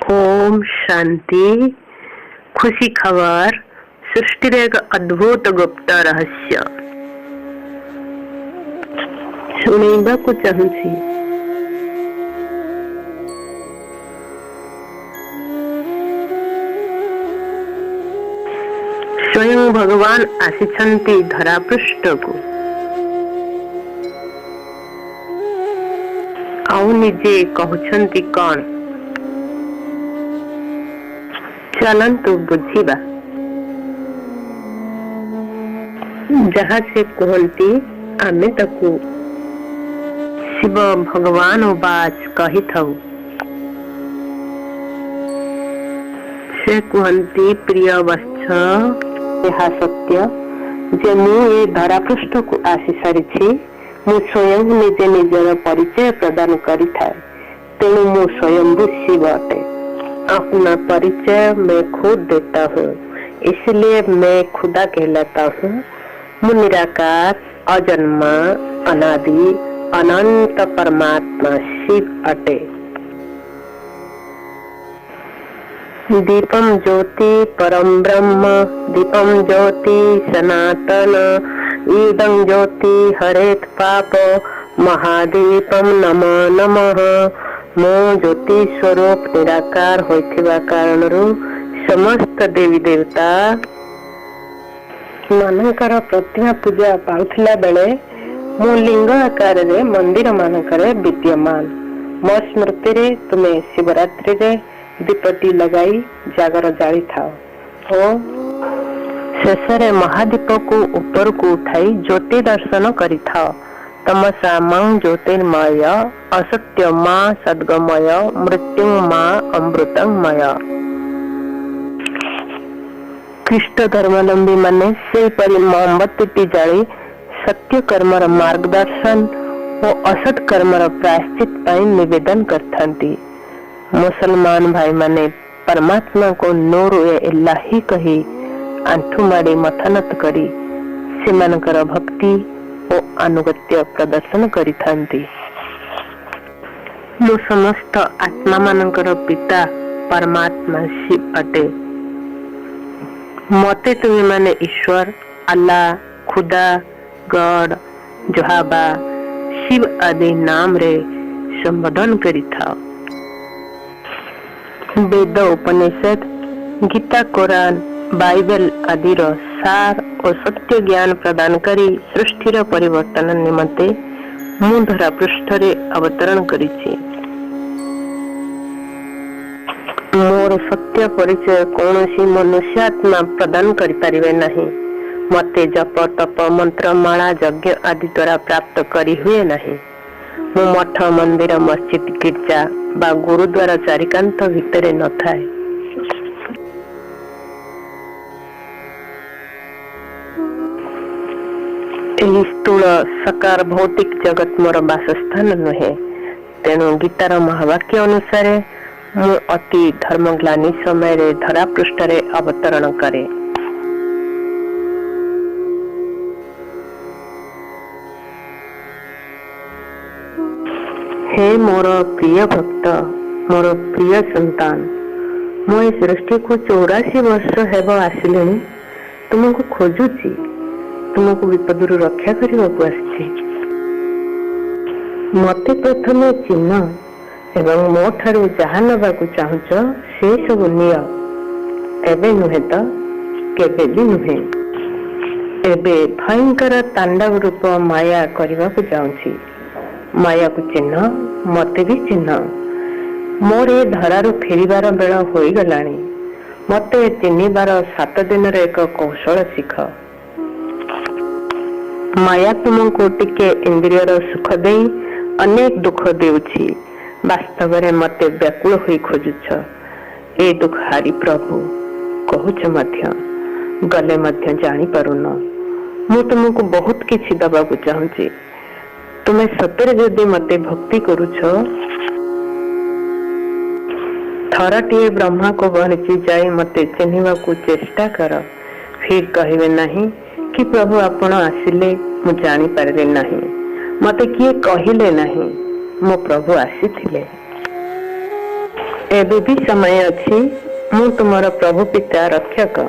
ओम शांति। खुशी खबर, सृष्टिर एक अद्भुत गुप्त रहस्य शुणेबाकू चाहूची। स्वयं भगवान आसीछंती धरा पृष्ठ को आउ निजे कहउछंती कौन। चलंतु बुझिबा। जहाँ से कहती आमे ताकू शिव भगवान बाच कही थाउ। से कहती प्रिय वत्स, यह सत्य जे मु ए धरा पृष्ठ को आसी सारी मु स्वयं निजे निजर परिचय प्रदान करी थाए। तेणु मु स्वयं शिव अटे। अपना परिचय मैं खुद देता हूँ, इसलिए मैं खुदा कहलाता हूँ। मु निराकार, अजन्मा, अनादि, अनंत परमात्मा शिव अटे। दीपम ज्योति परम ब्रह्म, दीपम ज्योति सनातन, ईदं ज्योति हरेत पाप, महादीपम नमो नमः। मो ज्योति स्वरूप निराकार होइथिबा कारणरू समस्त देवी देवता मानकर प्रतिमा पूजा पाउथिला बेले मो लिंग आकार रे मंदिर मानकर विद्यमान। मो स्मृति रे तुमे शिवरात्रि रे दीपटी लगाई जागर जाली थाओ ओ शेषरे महादीप को ऊपर को उठाई ज्योति दर्शन करी थाओ। तमसा मां ज्योतिर्मय, असत्य मां सद्गमय, मृत्यु मां अमृतमय। ख्रीष्ट धर्मावलंबी माने से परि मोमबत्ती जाली सत्य कर्मर मार्गदर्शन और असत कर्मर प्रायश्चित पाई निवेदन करथांती। मुसलमान भाई माने परमात्मा को नूर इलाही कही आंठू माड़ी मथनत करी सेमानकर भक्ति ओ अनुगत्य प्रदर्शन करिथांती। मो समस्त आत्मा मानकर पिता परमात्मा शिव अटे। मते तुमे माने ईश्वर, अल्लाह, खुदा, गॉड, जोहाबा, शिव आदि नाम रे संबोधन करिथाओ। वेद, उपनिषद, गीता, कुरान, बाइबल आदि रो सार और सत्य ज्ञान प्रदान करी सृष्टिर परिवर्तन निमंते मु धरा पृष्ठ रे अवतरण करिछि। मोर सत्य परिचय कौनसी मनुष्यात्मा प्रदान करि परिवे नहीं। मते जप, तप, मंत्र, माला, यज्ञ आदि द्वारा प्राप्त करी हुए नहीं। मु मठ, मंदिर, मस्जिद, गिरजा बा गुरुद्वारा चारिकांत भितरे न थाए। स्थूल सकार भौतिक जगत मोर बासस्थान नुहे। तेणु गीतार महावाक्य अनुसार मु अति धर्मग्लानी समय रे धरा पृष्ठ रे अवतरण करे। हे मोर प्रिय भक्त, मोर प्रिय संतान, मु ए सृष्टि को 84 वर्ष हेब आसिले तुमको खोजुची। तुमको विपदरू रक्षा करने को आछि। मते प्रथमे चिन्ह एवं मो ठारू जहा नबाकू चाहुच से सब निय। एबे नुहे तो केबे भी नुहे। एबे भयंकर तांडव रूप माया करने को जाऊँची। माया को चिन्ह, मते भी चिन्ह। मोर ए धरारू फेरिबार बेला होई गलानी। मते चिन्हिबार 7 दिन रे एक कौशल शिख। माया तुमको टिके इंद्रियर सुख दे अनेक दुख देउछि। वास्तव रे मते व्याकुल होई खोजुछ। ए दुख हारी प्रभु कहूछ मध्य गले मध्य जानी पारुन। मु तुमको बहुत किछि दबाकू चाहूची। तुमे सତରେ जदि मते भक्ति करूछ, थरटिए ब्रह्मा को बहची जाई मते चिन्हिबा को चेष्टा कर। फिर कहिबे नहीं कि प्रभु आपण आसिले मु जानी पारे नहीं। मते किए कहिले नहीं, मो प्रभु आसीथिले। ଏବେ ବି ସମୟ ଅଛି। ମୁଁ ତୁମର ପ୍ରଭୁ ପିତା ରକ୍ଷକ।